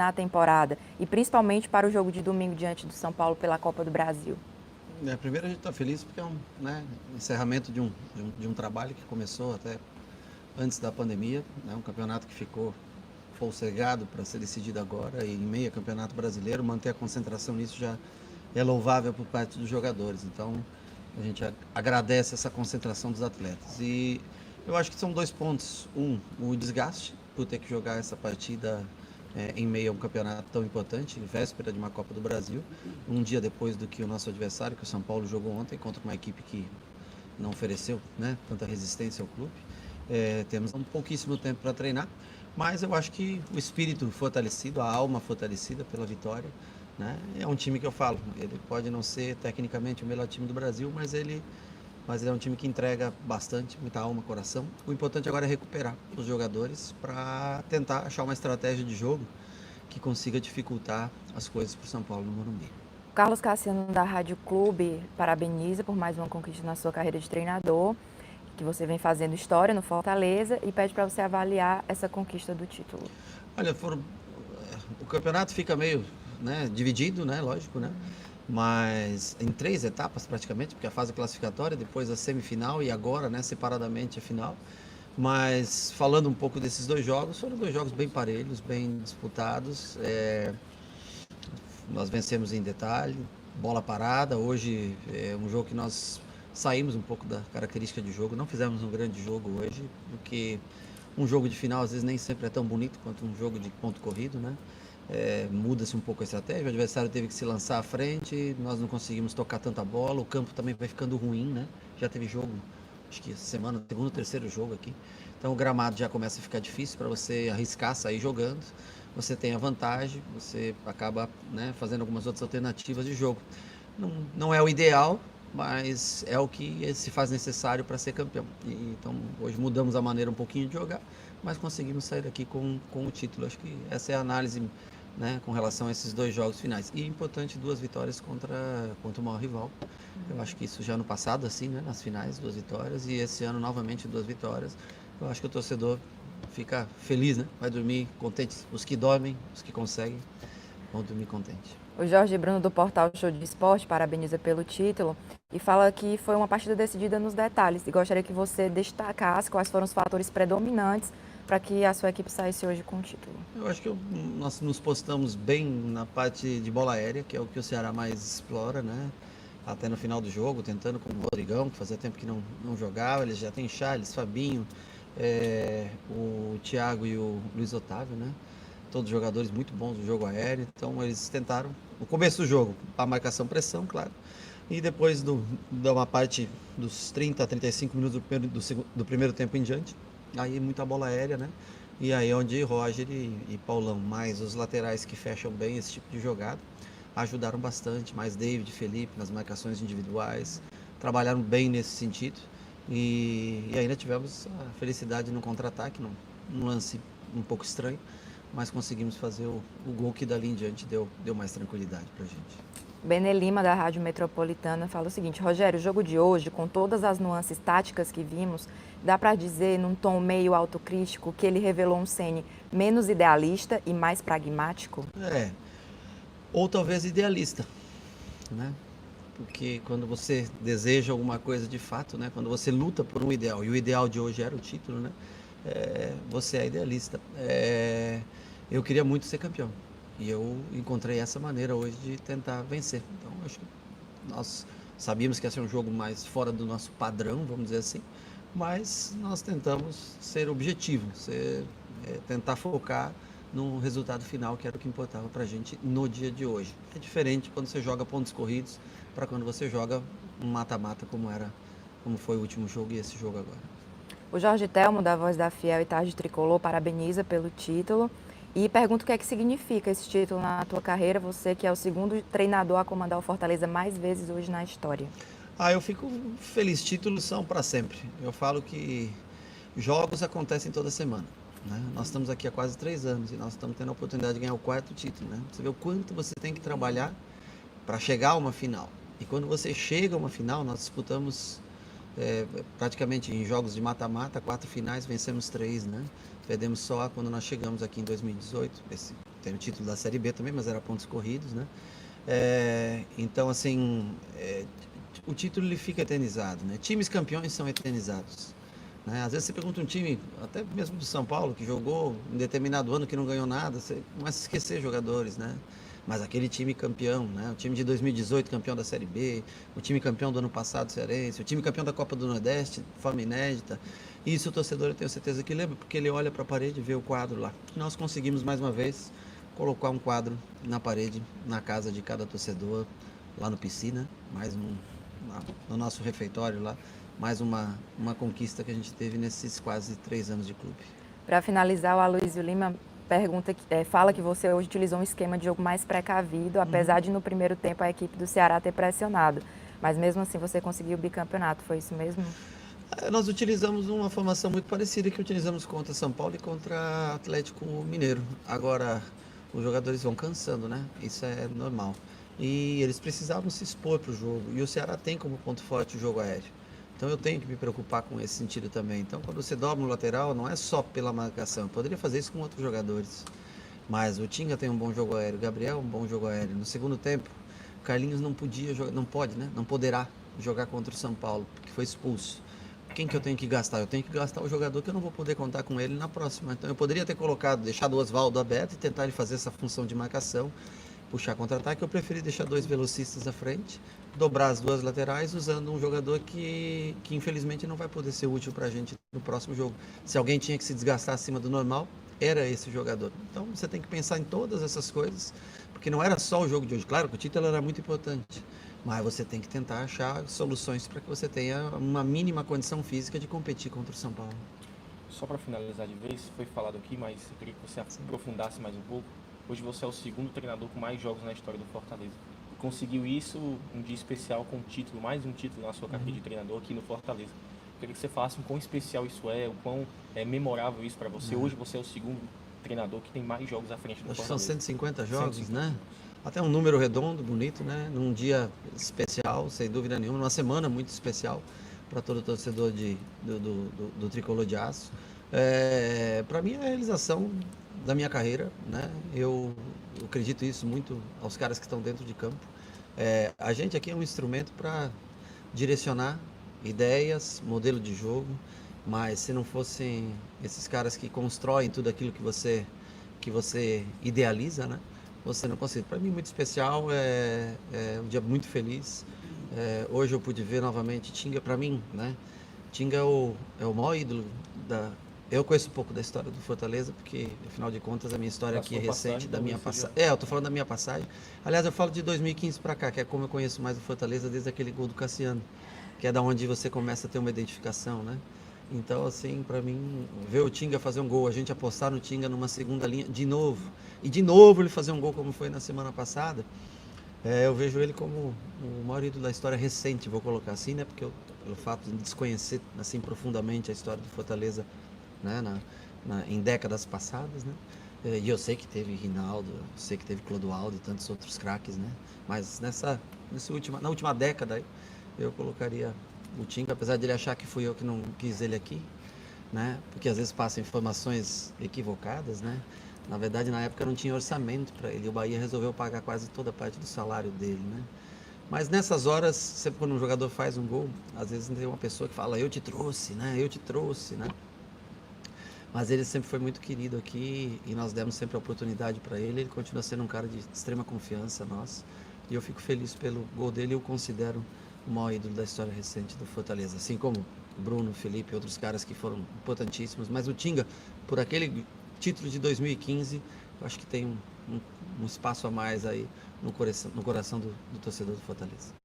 terminar a temporada e principalmente para o jogo de domingo diante do São Paulo pela Copa do Brasil? Primeiro a gente está feliz porque é um, né, encerramento de um trabalho que começou até antes da pandemia, né, um campeonato que ficou postergado para ser decidido agora e em meio a campeonato brasileiro, manter a concentração nisso já é louvável por parte dos jogadores. Então a gente agradece essa concentração dos atletas. E eu acho que são dois pontos. O desgaste por ter que jogar essa partida em meio a um campeonato tão importante, véspera de uma Copa do Brasil, um dia depois do que o nosso adversário, que o São Paulo jogou ontem, contra uma equipe que não ofereceu, né, tanta resistência ao clube. Temos um pouquíssimo tempo para treinar, mas eu acho que o espírito fortalecido, a alma fortalecida pela vitória, né, é um time que eu falo, ele pode não ser tecnicamente o melhor time do Brasil, mas ele é um time que entrega bastante, muita alma, coração. O importante agora é recuperar os jogadores para tentar achar uma estratégia de jogo que consiga dificultar as coisas para o São Paulo no Morumbi. Carlos Cassiano, da Rádio Clube, parabeniza por mais uma conquista na sua carreira de treinador, que você vem fazendo história no Fortaleza, e pede para você avaliar essa conquista do título. Olha, o campeonato fica meio, né, dividido, né, lógico, né? Mas em 3 etapas praticamente, porque a fase classificatória, depois a semifinal e agora, né, separadamente a final. Mas falando um pouco desses 2 jogos, foram 2 jogos bem parelhos, bem disputados. Nós vencemos em detalhe, bola parada. Hoje é um jogo que nós saímos um pouco da característica de jogo, não fizemos um grande jogo hoje, porque um jogo de final às vezes nem sempre é tão bonito quanto um jogo de ponto corrido, né? Muda-se um pouco a estratégia, o adversário teve que se lançar à frente, nós não conseguimos tocar tanta bola, o campo também vai ficando ruim, né? Já teve jogo, acho que essa semana, segundo ou terceiro jogo aqui, então o gramado já começa a ficar difícil para você arriscar, sair jogando, você tem a vantagem, você acaba, né, fazendo algumas outras alternativas de jogo. Não é o ideal, mas é o que se faz necessário para ser campeão. Então hoje mudamos a maneira um pouquinho de jogar, mas conseguimos sair daqui com o título. Acho que essa é a análise, né, com relação a esses 2 jogos finais. E importante, 2 vitórias contra o maior rival. Eu acho que isso já no passado, assim, né, nas finais, 2 vitórias, e esse ano novamente 2 vitórias. Eu acho que o torcedor fica feliz, né? Vai dormir contente. Os que dormem, os que conseguem, vão dormir contentes. O Jorge Bruno, do portal Show de Esporte, parabeniza pelo título e fala que foi uma partida decidida nos detalhes. E gostaria que você destacasse quais foram os fatores predominantes para que a sua equipe saísse hoje com o título. Eu acho que nós nos postamos bem na parte de bola aérea, que é o que o Ceará mais explora, né? Até no final do jogo, tentando com o Rodrigão, que fazia tempo que não jogava. Eles já tem Charles, Fabinho, o Thiago e o Luiz Otávio, né? Todos jogadores muito bons do jogo aéreo. Então eles tentaram, no começo do jogo, a marcação-pressão, claro. E depois de uma parte dos 30 a 35 minutos do primeiro tempo em diante, aí muita bola aérea, né? E aí onde Roger e Paulão, mais os laterais que fecham bem esse tipo de jogada, ajudaram bastante, mais David, Felipe nas marcações individuais, trabalharam bem nesse sentido. E ainda tivemos a felicidade no contra-ataque, num lance um pouco estranho, mas conseguimos fazer o gol que dali em diante deu mais tranquilidade pra gente. Benê Lima, da Rádio Metropolitana, fala o seguinte: Rogério, o jogo de hoje, com todas as nuances táticas que vimos, dá para dizer, num tom meio autocrítico, que ele revelou um Ceni menos idealista e mais pragmático? Ou talvez idealista, né? Porque quando você deseja alguma coisa de fato, né? Quando você luta por um ideal, e o ideal de hoje era o título, né? Você é idealista. Eu queria muito ser campeão. E eu encontrei essa maneira hoje de tentar vencer. Então, acho que nós sabíamos que ia ser um jogo mais fora do nosso padrão, vamos dizer assim, mas nós tentamos ser objetivos, tentar focar no resultado final, que era o que importava para a gente no dia de hoje. É diferente quando você joga pontos corridos para quando você joga um mata-mata como foi o último jogo e esse jogo agora. O Jorge Telmo, da Voz da Fiel e Tarde Tricolor, parabeniza pelo título e pergunta o que é que significa esse título na tua carreira, você que é o segundo treinador a comandar o Fortaleza mais vezes hoje na história. Eu fico feliz, títulos são para sempre. Eu falo que jogos acontecem toda semana, né? Nós estamos aqui há quase 3 anos e nós estamos tendo a oportunidade de ganhar o 4º título, né? Você vê o quanto você tem que trabalhar para chegar a uma final. E quando você chega a uma final, nós disputamos praticamente em jogos de mata-mata, 4 finais, vencemos 3, né? Perdemos só quando nós chegamos aqui em 2018, tem o título da Série B também, mas era pontos corridos, né? Então, assim, o título ele fica eternizado, né? Times campeões são eternizados, né? Às vezes você pergunta um time, até mesmo do São Paulo, que jogou em determinado ano que não ganhou nada, você começa a esquecer jogadores, né? Mas aquele time campeão, né? O time de 2018 campeão da Série B, o time campeão do ano passado cearense, o time campeão da Copa do Nordeste, de forma inédita. Isso o torcedor, eu tenho certeza que lembra, porque ele olha para a parede e vê o quadro lá. Nós conseguimos mais uma vez colocar um quadro na parede, na casa de cada torcedor, lá no Piscina, no nosso refeitório lá, mais uma conquista que a gente teve nesses quase 3 anos de clube. Para finalizar, o Aloysio Lima fala que você hoje utilizou um esquema de jogo mais precavido, apesar de no primeiro tempo a equipe do Ceará ter pressionado. Mas mesmo assim você conseguiu o bicampeonato, foi isso mesmo? Nós utilizamos uma formação muito parecida que utilizamos contra São Paulo e contra Atlético Mineiro. Agora, os jogadores vão cansando, né? Isso é normal. E eles precisavam se expor para o jogo. E o Ceará tem como ponto forte o jogo aéreo. Então eu tenho que me preocupar com esse sentido também. Então quando você dobra no lateral, não é só pela marcação. Eu poderia fazer isso com outros jogadores. Mas o Tinga tem um bom jogo aéreo, o Gabriel um bom jogo aéreo. No segundo tempo, o Carlinhos não podia jogar, não pode, né? Não poderá jogar contra o São Paulo, porque foi expulso. Quem que eu tenho que gastar? Eu tenho que gastar o jogador que eu não vou poder contar com ele na próxima. Então eu poderia ter deixado o Oswaldo aberto e tentar ele fazer essa função de marcação, puxar contra-ataque. Eu preferi deixar 2 velocistas à frente, dobrar as 2 laterais, usando um jogador que infelizmente não vai poder ser útil para a gente no próximo jogo. Se alguém tinha que se desgastar acima do normal, era esse jogador. Então você tem que pensar em todas essas coisas, porque não era só o jogo de hoje. Claro que o título era muito importante, mas você tem que tentar achar soluções para que você tenha uma mínima condição física de competir contra o São Paulo. Só para finalizar de vez, foi falado aqui, mas eu queria que você aprofundasse mais um pouco. Hoje você é o segundo treinador com mais jogos na história do Fortaleza. Conseguiu isso um dia especial com um título, mais um título na sua carreira de treinador aqui no Fortaleza. Eu queria que você falasse o quão especial isso é, o quão é memorável isso para você. Hoje você é o segundo treinador que tem mais jogos à frente do Acho que Fortaleza. são 150 jogos, 150. né? Até um número redondo, bonito, né? Num dia especial, sem dúvida nenhuma, numa semana muito especial para todo torcedor do Tricolor de Aço. Para mim é a realização da minha carreira, né? Eu acredito isso muito aos caras que estão dentro de campo. A gente aqui é um instrumento para direcionar ideias, modelo de jogo, mas se não fossem esses caras que constroem tudo aquilo que você idealiza, né? Você não consegue. Para mim, muito especial, é um dia muito feliz. Hoje eu pude ver novamente Tinga, para mim, né? Tinga é o maior ídolo da. Eu conheço um pouco da história do Fortaleza, porque, afinal de contas, a minha história aqui é recente, da minha passagem. Eu tô falando da minha passagem. Aliás, eu falo de 2015 para cá, que é como eu conheço mais o Fortaleza desde aquele gol do Cassiano, que é da onde você começa a ter uma identificação, né? Então, assim, para mim, ver o Tinga fazer um gol, a gente apostar no Tinga numa segunda linha, de novo, e de novo ele fazer um gol como foi na semana passada, eu vejo ele como o maior ídolo da história recente, vou colocar assim, né? Porque pelo fato de desconhecer, assim, profundamente a história do Fortaleza, né? Em décadas passadas, né? E eu sei que teve Rinaldo, eu sei que teve Clodoaldo e tantos outros craques, né? Mas na última década, eu colocaria o Tinga, apesar de ele achar que fui eu que não quis ele aqui, né? Porque às vezes passam informações equivocadas, né? Na verdade, na época não tinha orçamento para ele. O Bahia resolveu pagar quase toda a parte do salário dele, né? Mas nessas horas, sempre quando um jogador faz um gol, às vezes tem uma pessoa que fala, eu te trouxe, né? Eu te trouxe, né? Mas ele sempre foi muito querido aqui e nós demos sempre a oportunidade para ele. Ele continua sendo um cara de extrema confiança nossa. E eu fico feliz pelo gol dele e eu considero o maior ídolo da história recente do Fortaleza. Assim como Bruno, Felipe e outros caras que foram importantíssimos. Mas o Tinga, por aquele título de 2015, eu acho que tem um espaço a mais aí no coração do torcedor do Fortaleza.